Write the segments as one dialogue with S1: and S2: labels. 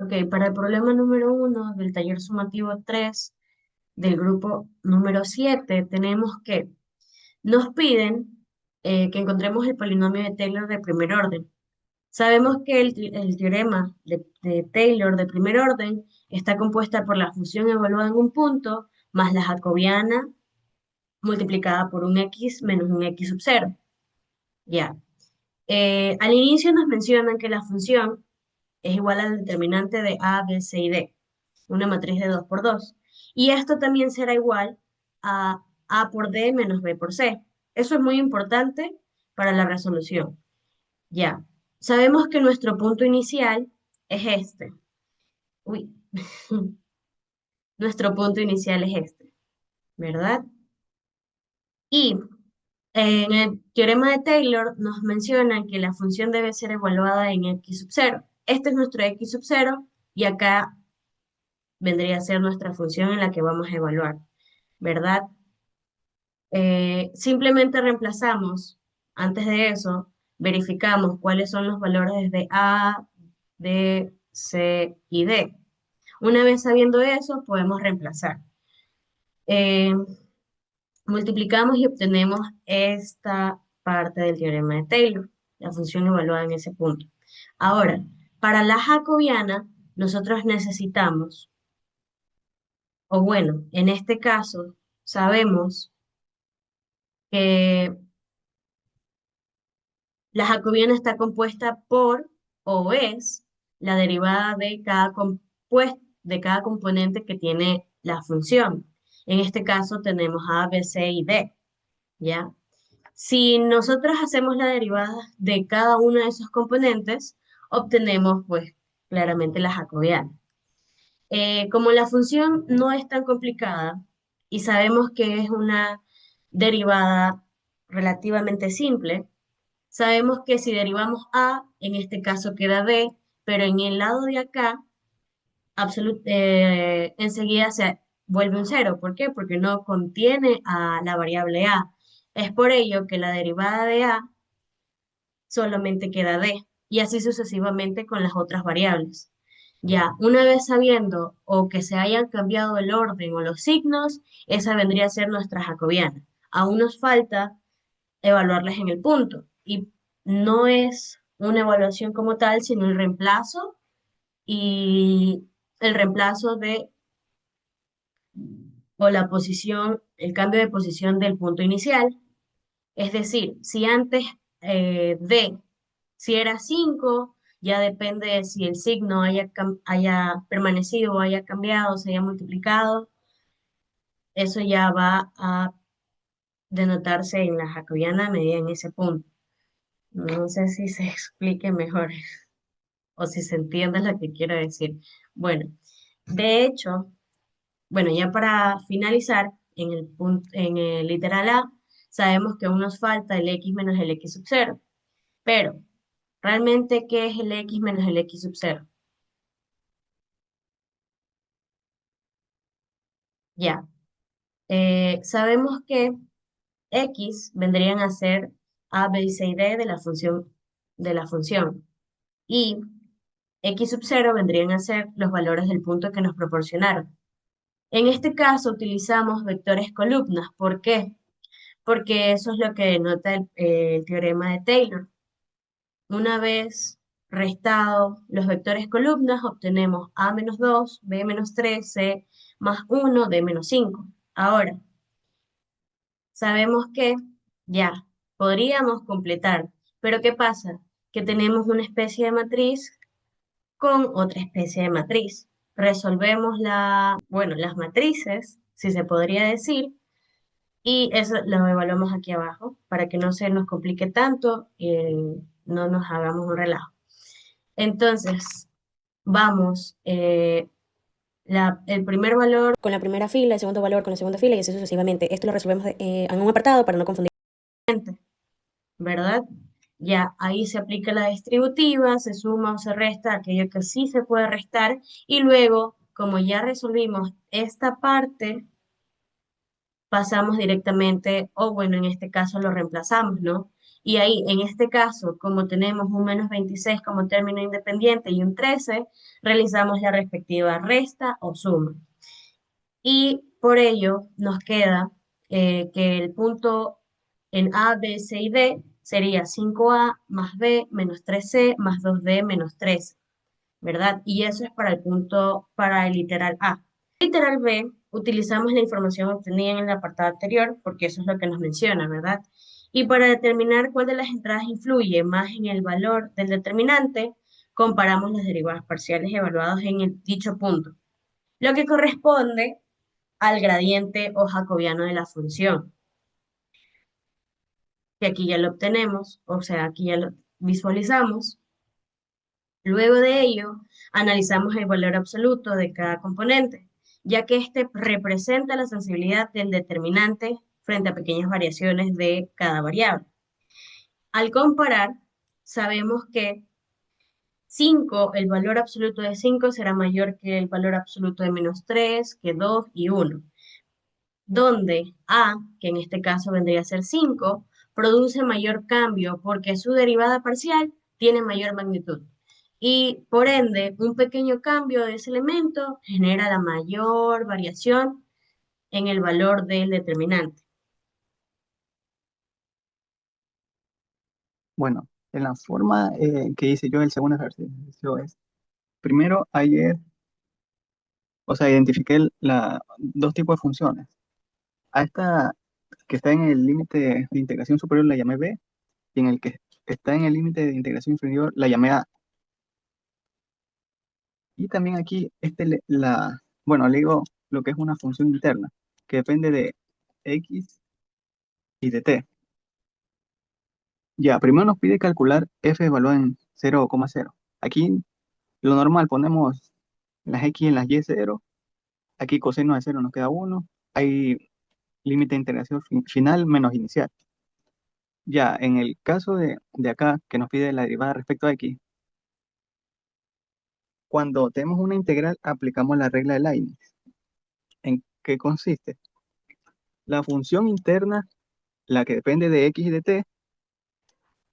S1: Ok, para el problema número 1 del taller sumativo 3 del grupo número 7 tenemos que nos piden que encontremos el polinomio de Taylor de primer orden. Sabemos que el teorema de Taylor de primer orden está compuesta por la función evaluada en un punto más la jacobiana multiplicada por un x menos un x sub 0. Ya. Al inicio nos mencionan que la función es igual al determinante de A, B, C y D, una matriz de 2 por 2. Y esto también será igual A por D menos B por C. Eso es muy importante para la resolución. Ya. Sabemos que nuestro punto inicial es este. Uy, nuestro punto inicial es este, ¿verdad? Y en el teorema de Taylor nos mencionan que la función debe ser evaluada en x sub 0. Este es nuestro x sub 0 y acá vendría a ser nuestra función en la que vamos a evaluar, ¿verdad? Simplemente reemplazamos, antes de eso, verificamos cuáles son los valores de A, B, C y D. Una vez sabiendo eso, podemos reemplazar. Eh, Multiplicamos y obtenemos esta parte del teorema de Taylor, la función evaluada en ese punto. Ahora, para la jacobiana, nosotros necesitamos, o bueno, en este caso, sabemos que la jacobiana está compuesta por o es la derivada de cada componente que tiene la función. En este caso tenemos A, B, C y D, ¿ya? Si nosotros hacemos la derivada de cada uno de esos componentes, obtenemos pues claramente la jacobiana. Como la función no es tan complicada y sabemos que es una derivada relativamente simple, sabemos que si derivamos A, en este caso queda B, pero en el lado de acá, enseguida se vuelve un cero. ¿Por qué? Porque no contiene a la variable A. Es por ello que la derivada de A solamente queda D, y así sucesivamente con las otras variables. Ya, una vez sabiendo o que se hayan cambiado el orden o los signos, esa vendría a ser nuestra jacobiana. Aún nos falta evaluarlas en el punto, y no es una evaluación como tal, sino el reemplazo y el reemplazo de o la posición, el cambio de posición del punto inicial. Es decir, si antes D, si era 5, ya depende de si el signo haya permanecido o haya cambiado, se haya multiplicado, eso ya va a denotarse en la jacobiana medida en ese punto. No sé si se explique mejor o si se entiende lo que quiero decir. Bueno, de hecho, bueno, ya para finalizar, en el literal A, sabemos que aún nos falta el x menos el x sub 0. Pero, ¿realmente qué es el x menos el x sub 0? Ya, sabemos que x vendrían a ser a, b y c y d de la función. Y x sub 0 vendrían a ser los valores del punto que nos proporcionaron. En este caso utilizamos vectores columnas. ¿Por qué? Porque eso es lo que denota el teorema de Taylor. Una vez restado los vectores columnas, obtenemos A menos 2, B menos 3, C más 1, D menos 5. Ahora, sabemos que ya podríamos completar, pero ¿qué pasa? Que tenemos una especie de matriz con otra especie de matriz. Resolvemos bueno, las matrices, si se podría decir, y eso lo evaluamos aquí abajo para que no se nos complique tanto y no nos hagamos un relajo. Entonces, vamos, el primer valor
S2: Con la primera fila, el segundo valor con la segunda fila y así sucesivamente. Esto lo resolvemos en un apartado para no confundir.
S1: ¿verdad? Ya ahí se aplica la distributiva, se suma o se resta aquello que sí se puede restar y luego, como ya resolvimos esta parte, pasamos directamente, o bueno, en este caso lo reemplazamos, ¿no? Y ahí, en este caso, como tenemos un -26 como término independiente y un 13, realizamos la respectiva resta o suma. Y por ello nos queda que el punto en A, B, C y D sería 5A más B menos 3C más 2D menos 3, ¿verdad? Y eso es para el punto, para el literal A. Literal B, utilizamos la información obtenida en el apartado anterior, porque eso es lo que nos menciona, ¿verdad? Y para determinar cuál de las entradas influye más en el valor del determinante, comparamos las derivadas parciales evaluadas en el dicho punto, lo que corresponde al gradiente o jacobiano de la función, que aquí ya lo obtenemos, o sea, aquí ya lo visualizamos. Luego de ello, analizamos el valor absoluto de cada componente, ya que éste representa la sensibilidad del determinante frente a pequeñas variaciones de cada variable. Al comparar, sabemos que 5, el valor absoluto de 5 será mayor que el valor absoluto de -3, que 2 y 1, donde A, que en este caso vendría a ser 5, produce mayor cambio porque su derivada parcial tiene mayor magnitud. Y por ende, un pequeño cambio de ese elemento genera la mayor variación en el valor del determinante.
S3: Bueno, en la forma que hice yo el segundo ejercicio es, primero ayer, o sea, identifiqué dos tipos de funciones. A esta que está en el límite de integración superior la llamé B, y en el que está en el límite de integración inferior la llamé A. Y también aquí, bueno, le digo lo que es una función interna, que depende de X y de T. Ya, primero nos pide calcular F evaluado en 0,0. Aquí lo normal, ponemos las X en las Y 0. Aquí coseno de 0 nos queda 1. Hay límite de integración final menos inicial. Ya, en el caso de acá, que nos pide la derivada respecto a X, cuando tenemos una integral, aplicamos la regla de Leibniz. ¿En qué consiste? La función interna, la que depende de X y de T,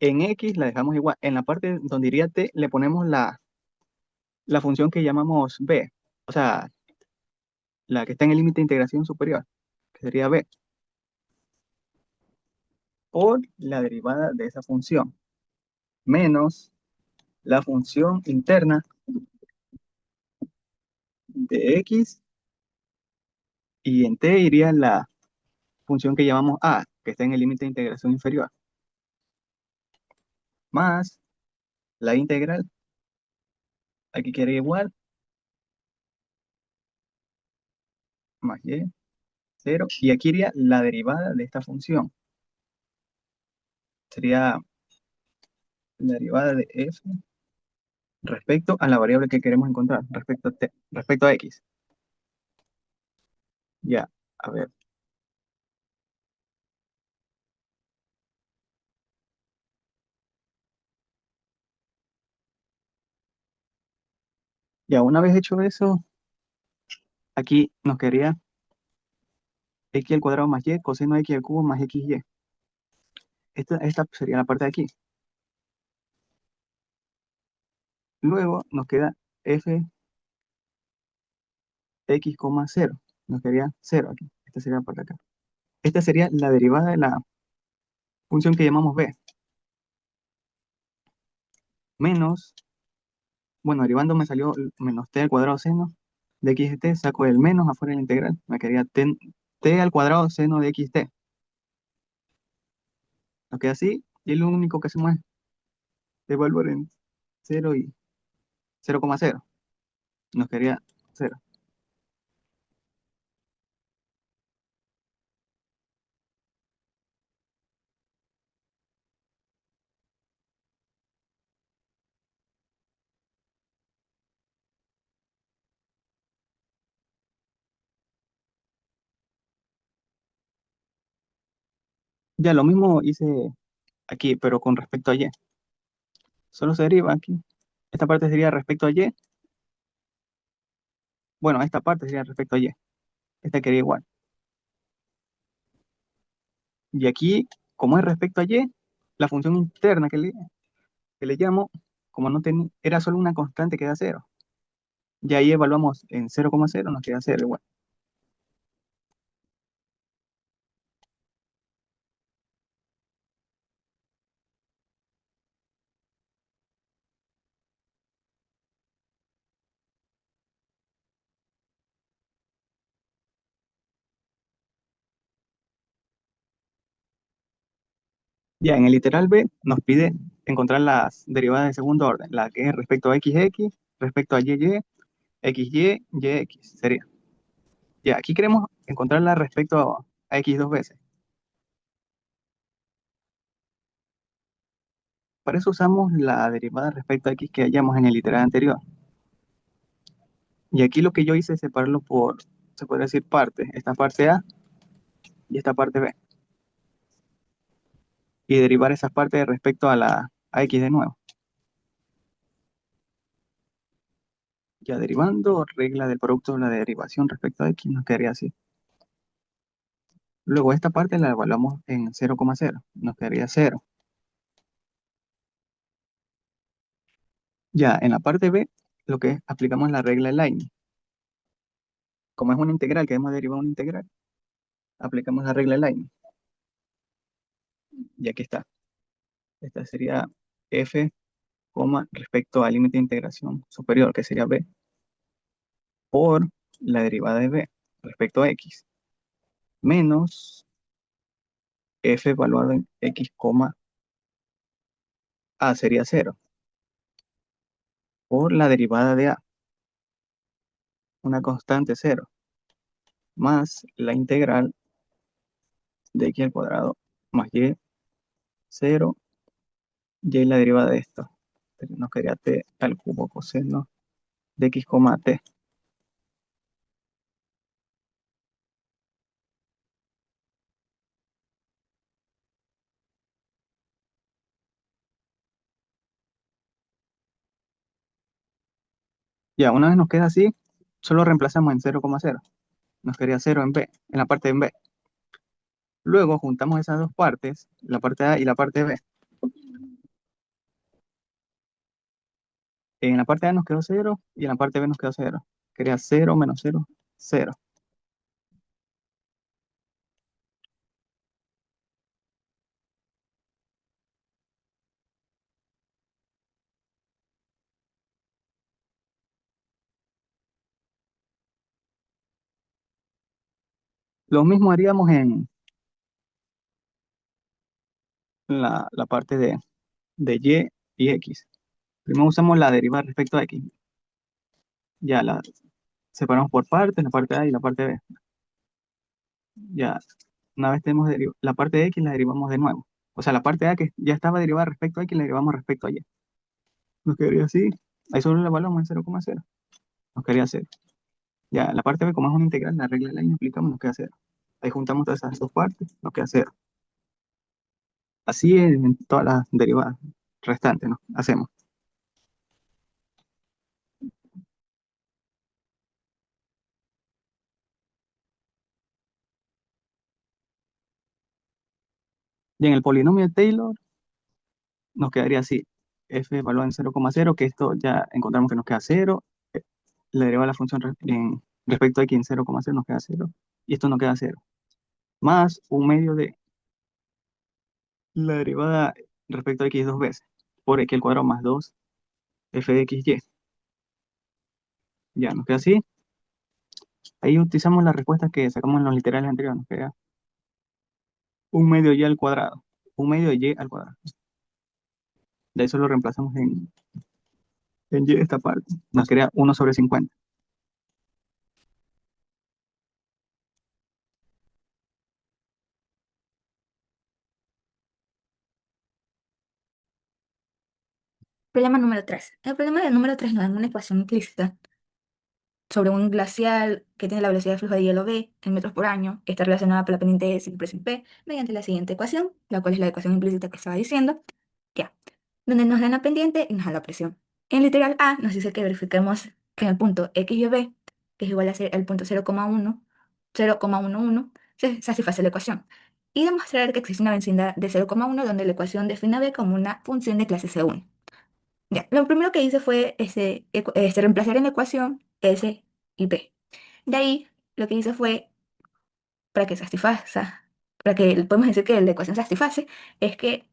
S3: en X la dejamos igual. En la parte donde iría T, le ponemos la función que llamamos B. O sea, la que está en el límite de integración superior, que sería B, por la derivada de esa función, menos la función interna de X, y en T iría la función que llamamos A, que está en el límite de integración inferior, más la integral, aquí queda igual, más Y, 0, y aquí iría la derivada de esta función. Sería la derivada de F respecto a la variable que queremos encontrar, respecto a T, respecto a X. Ya, a ver. Ya, una vez hecho eso, aquí nos quedaría X al cuadrado más Y, coseno de X al cubo más XY. Esta sería la parte de aquí. Luego nos queda F X, 0. Nos quedaría 0 aquí. Esta sería la parte de acá. Esta sería la derivada de la función que llamamos B. Menos, bueno, derivando me salió menos T al cuadrado seno de X de T. Saco el menos afuera de la integral. Me quedaría T al cuadrado seno de XT. Nos queda así. Y lo único que hacemos es devolver en 0 y 0,0. Nos quedaría 0. Ya lo mismo hice aquí, pero con respecto a Y. Solo se deriva aquí. Esta parte sería respecto a Y. Bueno, esta parte sería respecto a Y. Esta quedaría igual. Y aquí, como es respecto a Y, la función interna que le llamo, como no tenía, era solo una constante que da cero. Y ahí evaluamos en 0,0, nos queda cero igual. Ya en el literal B nos pide encontrar las derivadas de segundo orden, la que es respecto a XX, respecto a YY, XY, YX, sería. Ya, aquí queremos encontrarla respecto a X dos veces. Para eso usamos la derivada respecto a X que hallamos en el literal anterior. Y aquí lo que yo hice es separarlo por, se podría decir, partes. Esta parte A y esta parte B. Y derivar esas partes respecto a X de nuevo. Ya derivando, regla del producto de la derivación respecto a X nos quedaría así. Luego esta parte la evaluamos en 0,0. Nos quedaría 0. Ya en la parte B, lo que es, aplicamos la regla de Leibniz. Como es una integral, queremos derivar una integral, aplicamos la regla de Leibniz. Y aquí está. Esta sería f, respecto al límite de integración superior, que sería b, por la derivada de b respecto a x, menos f evaluado en x, a sería 0, por la derivada de a, una constante 0, más la integral de x al cuadrado más y 0, y la derivada de esto. Nos quedaría t al cubo coseno de x, t. Ya, una vez nos queda así, solo reemplazamos en 0,0. Nos quedaría 0 en b, en la parte en b. Luego juntamos esas dos partes, la parte A y la parte B. En la parte A nos quedó 0 y en la parte B nos quedó 0. Quería 0 menos 0, 0. Lo mismo haríamos en la parte de y x. Primero usamos la derivada respecto a x. Ya la separamos por partes, la parte A y la parte B. Ya, una vez tenemos la parte de x, la derivamos de nuevo. O sea, la parte A que ya estaba derivada respecto a x, la derivamos respecto a y. Nos quedaría así. Ahí solo la evaluamos en 0,0. Nos quedaría 0. Ya, la parte B, como es una integral, la regla de la y aplicamos, nos queda 0. Ahí juntamos todas esas dos partes, nos queda 0. Así en todas las derivadas restantes, ¿no? Hacemos. Y en el polinomio de Taylor nos quedaría así. F evaluado en 0,0, que esto ya encontramos que nos queda 0. La derivada de la función respecto a x en 0,0 nos queda 0. Y esto nos queda 0. Más un medio de la derivada respecto a x dos veces. Por x al cuadrado más 2 f de x y. Ya, nos queda así. Ahí utilizamos la respuesta que sacamos en los literales anteriores. Nos queda un medio y al cuadrado. Un medio de y al cuadrado. De eso lo reemplazamos en y esta parte. Nos queda 1/50.
S4: Problema número 3. El problema del número 3 nos da una ecuación implícita sobre un glacial que tiene la velocidad de flujo de hielo V en metros por año, que está relacionada por la pendiente S y el presión P, mediante la siguiente ecuación, la cual es la ecuación implícita que estaba diciendo, ya, donde nos dan la pendiente y nos da la presión. En literal A nos dice que verifiquemos que en el punto X y B, que es igual a ser el punto 0,11, se satisface la ecuación. y demostrar que existe una vecindad de 0,1 donde la ecuación define a b como una función de clase C1. Ya, lo primero que hice fue reemplazar en la ecuación S y B. De ahí, lo que hice fue, para que satisfaza, para que podemos decir que la ecuación satisface, es que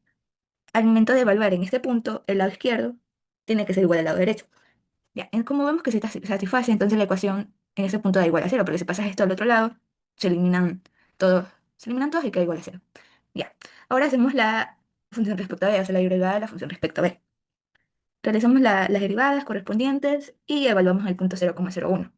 S4: al momento de evaluar en este punto, el lado izquierdo tiene que ser igual al lado derecho. Ya, como vemos que se satisface, entonces la ecuación en ese punto da igual a cero, porque si pasas esto al otro lado, se eliminan todos, se eliminan todos y queda igual a cero. Ya, ahora hacemos la función respecto a b, o sea, la derivada de la función respecto a b. Realizamos las derivadas correspondientes y evaluamos el punto 0,01.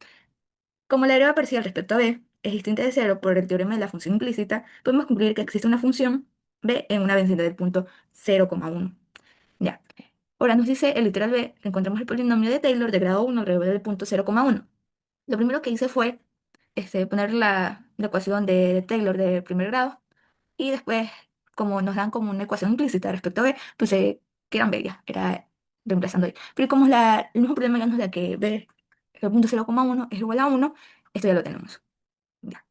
S4: Como la derivada parcial respecto a b es distinta de cero por el teorema de la función implícita, podemos concluir que existe una función b en una vecindad del punto 0,1. Ya. Ahora nos dice el literal b, que encontramos el polinomio de Taylor de grado 1 alrededor del punto 0,1. Lo primero que hice fue poner la ecuación de Taylor de primer grado y después, como nos dan como una ecuación implícita respecto a b, pues quedan b ya, era reemplazando ahí. Pero como el mismo problema ya nos da que b, el punto 0,1 es igual a 1, esto ya lo tenemos. Ya.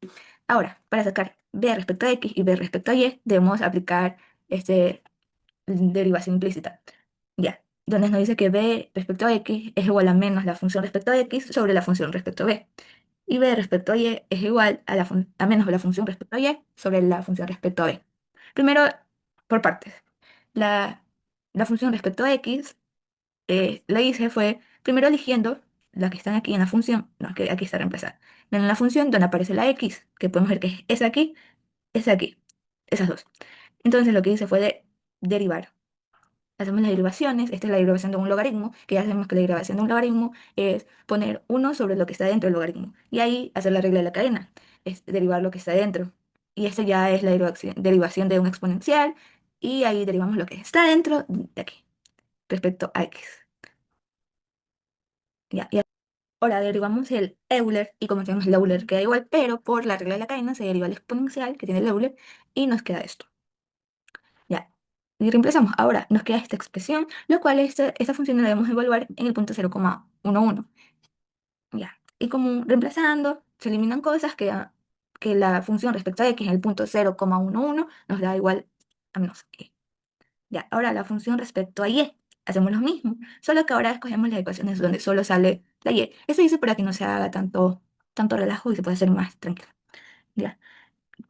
S4: Ahora, para sacar b respecto a x y b respecto a y, debemos aplicar derivación implícita. Ya, donde nos dice que b respecto a x es igual a menos la función respecto a x sobre la función respecto a b. Y b respecto a y es igual a menos la función respecto a y sobre la función respecto a b. Primero, por partes. La, la función respecto a x, la hice fue primero eligiendo las que están aquí en la función, no, que aquí está reemplazada. En la función donde aparece la x, que podemos ver que es esa aquí, esas dos. Entonces lo que hice fue derivar. Hacemos las derivaciones, esta es la derivación de un logaritmo, que ya sabemos que la derivación de un logaritmo es poner uno sobre lo que está dentro del logaritmo. Y ahí hacer la regla de la cadena, es derivar lo que está dentro. Y esto ya es la derivación de un exponencial, y ahí derivamos lo que está dentro de aquí, respecto a x. Ya, y ahora derivamos el Euler, y como tenemos el Euler queda igual, pero por la regla de la cadena se deriva el exponencial que tiene el Euler, y nos queda esto. Ya. Y reemplazamos. Ahora nos queda esta expresión, lo cual esta función la debemos evaluar en el punto 0,11. Ya. Y como reemplazando, se eliminan cosas que la función respecto a x en el punto 0,11 nos da igual a menos e. Ya. Ahora la función respecto a y. Hacemos lo mismo, solo que ahora escogemos las ecuaciones donde solo sale la y. Eso dice para que no se haga tanto relajo y se pueda hacer más tranquilo. Ya.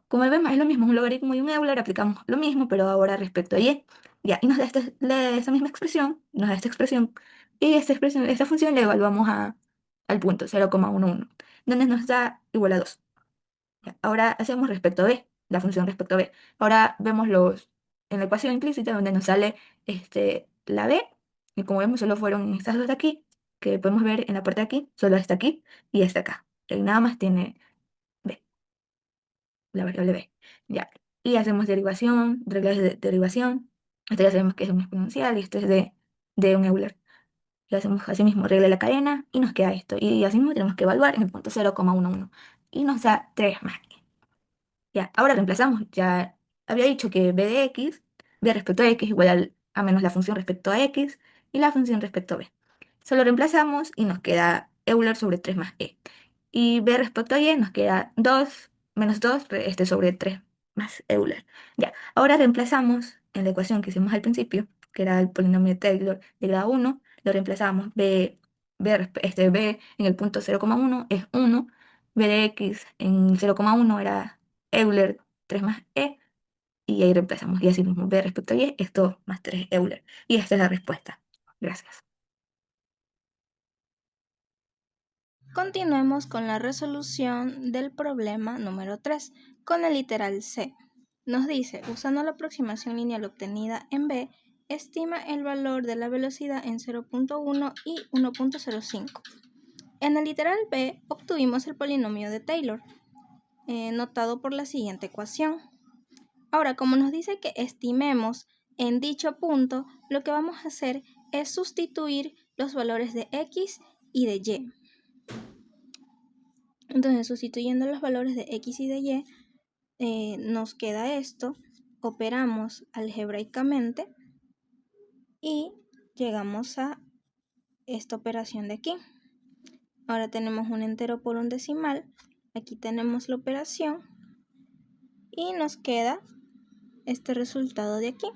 S4: Como vemos, es lo mismo, un logaritmo y un Euler, aplicamos lo mismo, pero ahora respecto a y. Ya, y nos da esta misma expresión, nos da esta expresión, y esta función la evaluamos al punto 0,11, donde nos da igual a 2. Ya, ahora hacemos respecto a b, la función respecto a b. Ahora vemos en la ecuación implícita donde nos sale la b, y como vemos solo fueron estas dos de aquí, que podemos ver en la parte de aquí, solo está aquí y está acá. Y nada más tiene b, la variable b. Ya. Y hacemos derivación, reglas de derivación. Esto ya sabemos que es un exponencial y esto es de un Euler. Y hacemos así mismo regla de la cadena y nos queda esto. Y así mismo tenemos que evaluar en el punto 0,11. Y nos da 3 más. Ya, ahora reemplazamos. Ya había dicho que b de x, b respecto a x igual a menos la función respecto a x y la función respecto a b. Solo reemplazamos y nos queda Euler sobre 3 más e. Y b respecto a y nos queda 2 menos 2 sobre 3 más Euler. Ya, ahora reemplazamos en la ecuación que hicimos al principio, que era el polinomio de Taylor de grado 1, lo reemplazamos b en el punto 0,1 es 1, b de x en 0,1 era Euler 3 más e, y ahí reemplazamos. Y así mismo, b respecto a y es 2 más 3 Euler. Y esta es la respuesta. Gracias.
S5: Continuemos con la resolución del problema número 3, con el literal C. Nos dice, usando la aproximación lineal obtenida en B, estima el valor de la velocidad en 0,1 y 1,05. En el literal B obtuvimos el polinomio de Taylor, notado por la siguiente ecuación. Ahora, como nos dice que estimemos en dicho punto, lo que vamos a hacer es sustituir los valores de X y de Y. Entonces, sustituyendo los valores de X y de Y, nos queda esto, operamos algebraicamente y llegamos a esta operación de aquí. Ahora tenemos un entero por un decimal, aquí tenemos la operación y nos queda este resultado de aquí.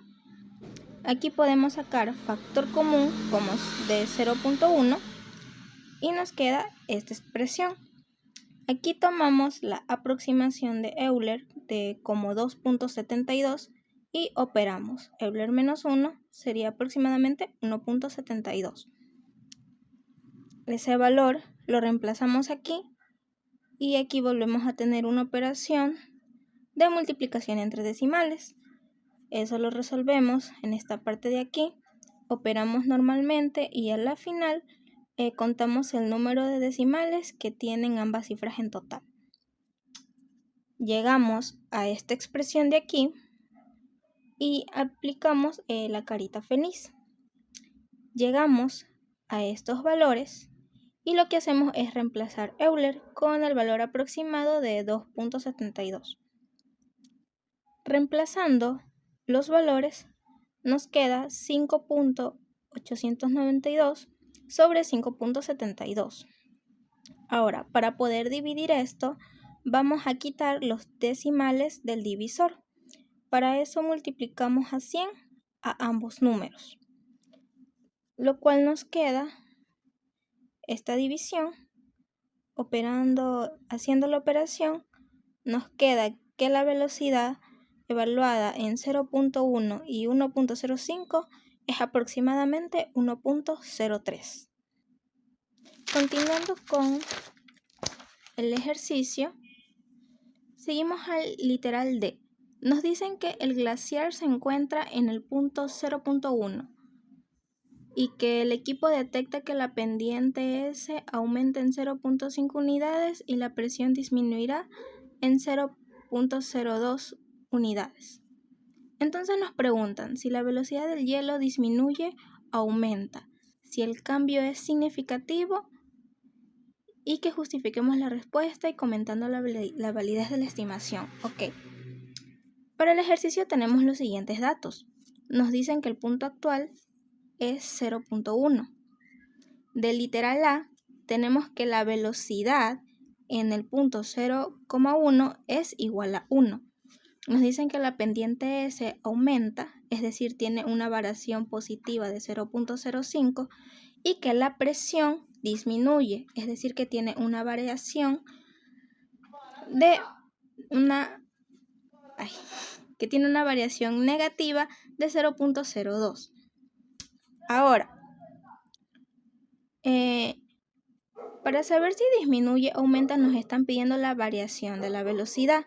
S5: Aquí podemos sacar factor común como de 0.1 y nos queda esta expresión. Aquí tomamos la aproximación de Euler de como 2.72 y operamos. Euler menos 1 sería aproximadamente 1.72. Ese valor lo reemplazamos aquí y aquí volvemos a tener una operación de multiplicación entre decimales. Eso lo resolvemos en esta parte de aquí, operamos normalmente y a la final contamos el número de decimales que tienen ambas cifras en total. Llegamos a esta expresión de aquí y aplicamos la carita feliz. Llegamos a estos valores y lo que hacemos es reemplazar Euler con el valor aproximado de 2.72. Reemplazando los valores nos queda 5.892 sobre 5.72. Ahora, para poder dividir esto, vamos a quitar los decimales del divisor. Para eso multiplicamos a 100 a ambos números, lo cual nos queda esta división. Haciendo la operación, nos queda que la velocidad evaluada en 0.1 y 1.05 es aproximadamente 1.03. Continuando con el ejercicio, seguimos al literal D. Nos dicen que el glaciar se encuentra en el punto 0.1 y que el equipo detecta que la pendiente S aumenta en 0.5 unidades y la presión disminuirá en 0.02 unidades. Entonces nos preguntan si la velocidad del hielo disminuye o aumenta, si el cambio es significativo y que justifiquemos la respuesta y comentando la validez de la estimación. Ok. Para el ejercicio tenemos los siguientes datos. Nos dicen que el punto actual es 0.1. Del literal A tenemos que la velocidad en el punto 0,1 es igual a 1. Nos dicen que la pendiente S aumenta, es decir, tiene una variación positiva de 0.05 y que la presión disminuye, es decir, que tiene una variación negativa de 0.02. Ahora, para saber si disminuye o aumenta nos están pidiendo la variación de la velocidad,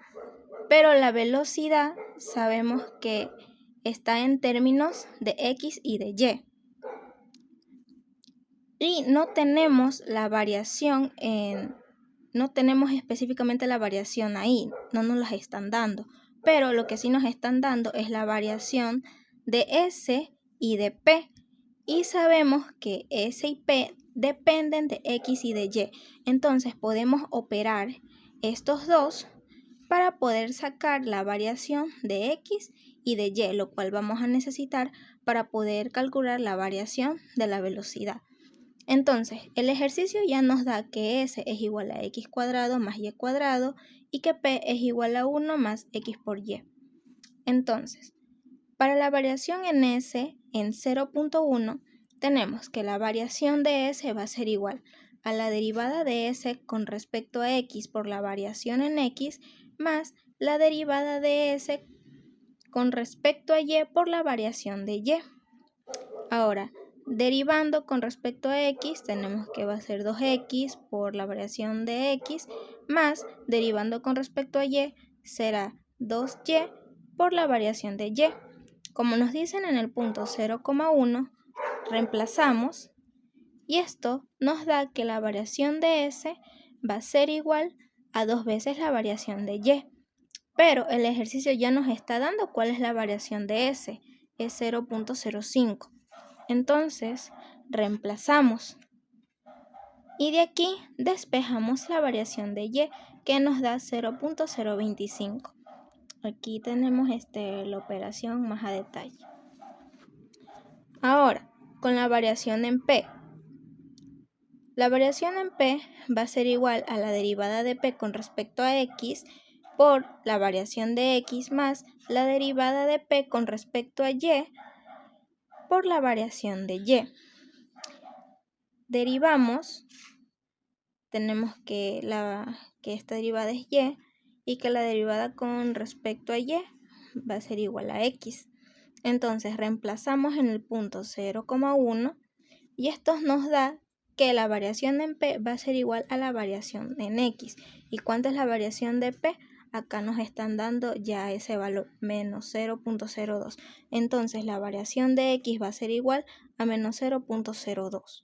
S5: pero la velocidad sabemos que está en términos de X y de Y. Y no tenemos la variación no tenemos específicamente la variación ahí, no nos las están dando, pero lo que sí nos están dando es la variación de S y de P, y sabemos que S y P dependen de X y de Y, entonces podemos operar estos dos para poder sacar la variación de X y de Y, lo cual vamos a necesitar para poder calcular la variación de la velocidad. Entonces, el ejercicio ya nos da que S es igual a X cuadrado más Y cuadrado y que P es igual a 1 más X por Y. Entonces, para la variación en S en 0.1, tenemos que la variación de S va a ser igual a la derivada de S con respecto a X por la variación en X más la derivada de S con respecto a Y por la variación de Y. Ahora, derivando con respecto a X, tenemos que va a ser 2X por la variación de X, más derivando con respecto a Y, será 2Y por la variación de Y. Como nos dicen en el punto 0,1, reemplazamos y esto nos da que la variación de S va a ser igual a 2 veces la variación de Y. Pero el ejercicio ya nos está dando cuál es la variación de S, es 0.05. Entonces, reemplazamos y de aquí despejamos la variación de Y que nos da 0.025. Aquí tenemos la operación más a detalle. Ahora, con la variación en P. La variación en P va a ser igual a la derivada de P con respecto a X por la variación de x más la derivada de p con respecto a y por la variación de y. Derivamos, tenemos que esta derivada es y y que la derivada con respecto a y va a ser igual a x. Entonces reemplazamos en el punto 0,1 y esto nos da que la variación en p va a ser igual a la variación en x. ¿Y cuánto es la variación de p? Acá nos están dando ya ese valor, menos 0.02. Entonces la variación de x va a ser igual a menos 0.02.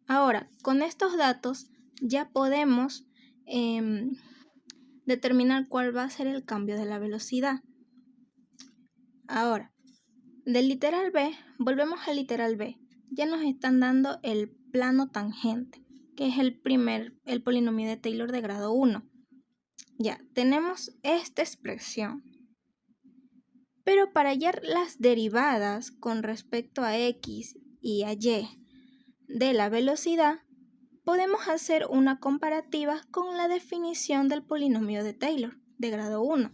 S5: Ahora, con estos datos ya podemos determinar cuál va a ser el cambio de la velocidad. Ahora, del literal b, volvemos al literal b. Ya nos están dando el plano tangente, que es el polinomio de Taylor de grado 1. Ya, tenemos esta expresión. Pero para hallar las derivadas con respecto a x y a y de la velocidad, podemos hacer una comparativa con la definición del polinomio de Taylor de grado 1,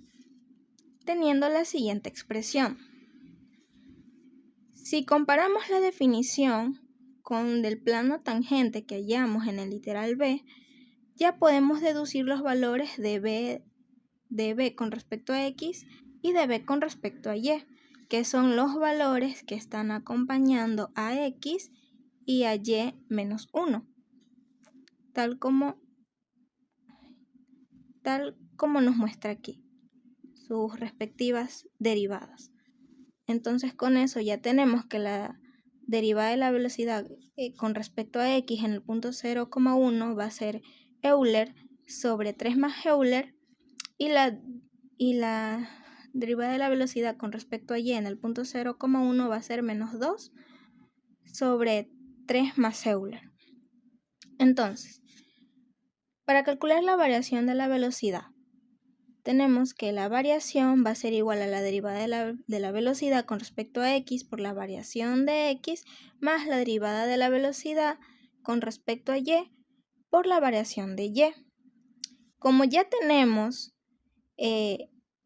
S5: teniendo la siguiente expresión. Si comparamos la definición con del plano tangente que hallamos en el literal b, ya podemos deducir los valores de b con respecto a x y de b con respecto a y, que son los valores que están acompañando a x y a y menos 1, tal como nos muestra aquí, sus respectivas derivadas. Entonces con eso ya tenemos que la derivada de la velocidad con respecto a x en el punto 0,1 va a ser Euler sobre 3 más Euler y la derivada de la velocidad con respecto a y en el punto 0,1 va a ser menos 2 sobre 3 más Euler. Entonces, para calcular la variación de la velocidad, tenemos que la variación va a ser igual a la derivada de la velocidad con respecto a x por la variación de x más la derivada de la velocidad con respecto a y por la variación de y. Como ya tenemos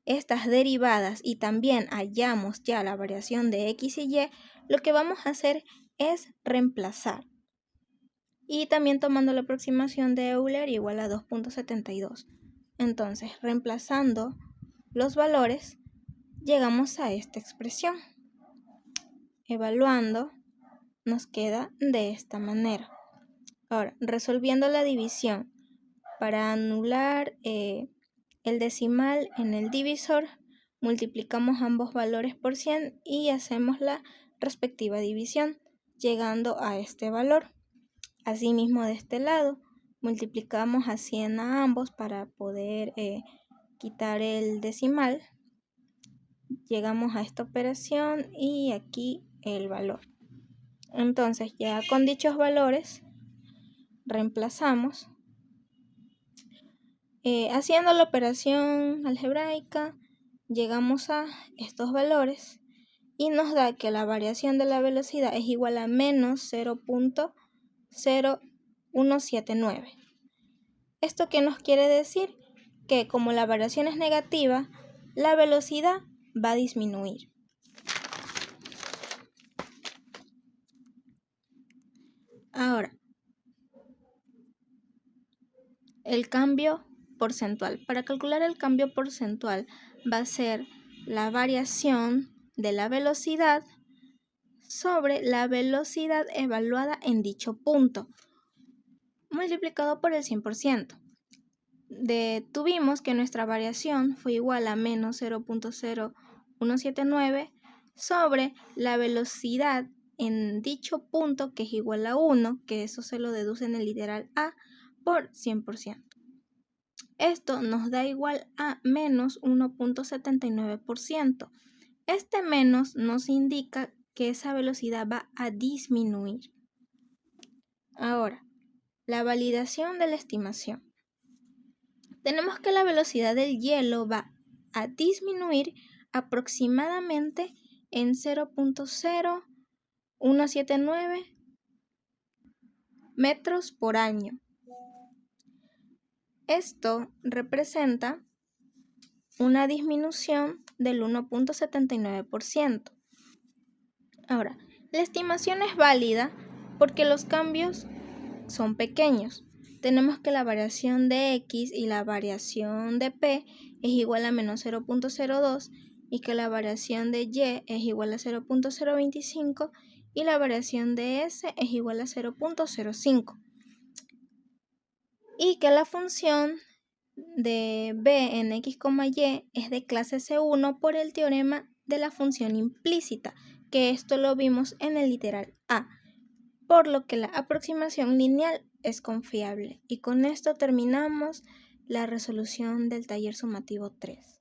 S5: estas derivadas y también hallamos ya la variación de x y y, lo que vamos a hacer es reemplazar. Y también tomando la aproximación de Euler igual a 2.72. Entonces, reemplazando los valores, llegamos a esta expresión. Evaluando, nos queda de esta manera. Ahora, resolviendo la división, para anular el decimal en el divisor, multiplicamos ambos valores por 100 y hacemos la respectiva división, llegando a este valor. Asimismo, de este lado, multiplicamos a 100 a ambos para poder quitar el decimal. Llegamos a esta operación y aquí el valor. Entonces, ya con dichos valores, reemplazamos. Haciendo la operación algebraica, llegamos a estos valores y nos da que la variación de la velocidad es igual a menos 0.0179. ¿Esto qué nos quiere decir? Que como la variación es negativa, la velocidad va a disminuir. Ahora, el cambio porcentual. Para calcular el cambio porcentual va a ser la variación de la velocidad sobre la velocidad evaluada en dicho punto, multiplicado por el 100%. Tuvimos que nuestra variación fue igual a menos 0.0179 sobre la velocidad en dicho punto, que es igual a 1, que eso se lo deduce en el literal A, por 100%. Esto nos da igual a menos 1.79%. Este menos nos indica que esa velocidad va a disminuir. Ahora, la validación de la estimación. Tenemos que la velocidad del hielo va a disminuir aproximadamente en 0.0179 metros por año. Esto representa una disminución del 1.79%. Ahora, la estimación es válida porque los cambios son pequeños. Tenemos que la variación de X y la variación de P es igual a menos 0.02 y que la variación de Y es igual a 0.025 y la variación de S es igual a 0.05. Y que la función de B en X, Y es de clase C1 por el teorema de la función implícita, que esto lo vimos en el literal A, por lo que la aproximación lineal es confiable. Y con esto terminamos la resolución del taller sumativo 3.